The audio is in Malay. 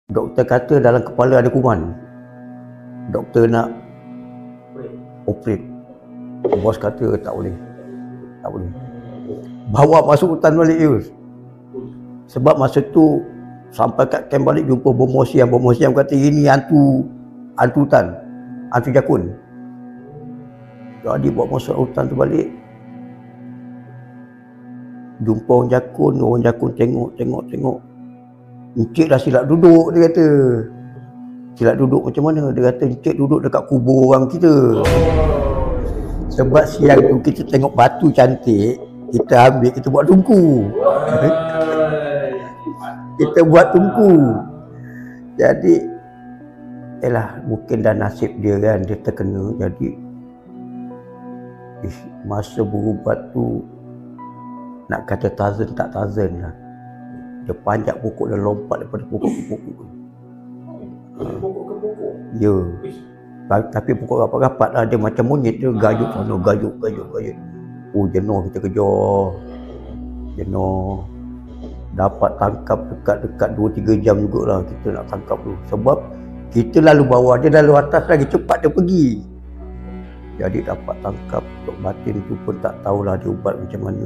Doktor kata dalam kepala ada kuman. Doktor nak operate. Bos kata tak boleh. Tak boleh. Bawa masuk hutan balik Yus. Sebab masa tu sampai kat camp balik jumpa Bomo Siam. Bomo Siam kata ini hantu hutan, hantu jakun. Jadi bawa masuk hutan tu balik, jumpa orang jakun tengok. Encik dah silap duduk, dia kata. Silap duduk macam mana? Dia kata encik duduk dekat kubur orang kita. Sebab siang tu kita tengok batu cantik, kita ambil, kita buat tungku. Kita buat tungku. Jadi mungkin dah nasib dia kan, dia terkena. Jadi masa berubat tu nak kata Tarzan tak Tarzan lah. Dia panjat pokok dan lompat daripada pokok ke pokok. Pokok ke pokok? Ya. Tapi pokok rapat-rapat lah. Dia macam monyet, dia gayut sana, gayut. Oh, jenuh kita kejar. Jenuh. Dapat tangkap dekat 2-3 jam jugalah kita nak tangkap tu. Sebab kita lalu bawah, dia lalu atas lagi, cepat dia pergi. Jadi dapat tangkap. Dok Batin tu pun tak tahulah dia ubat macam mana.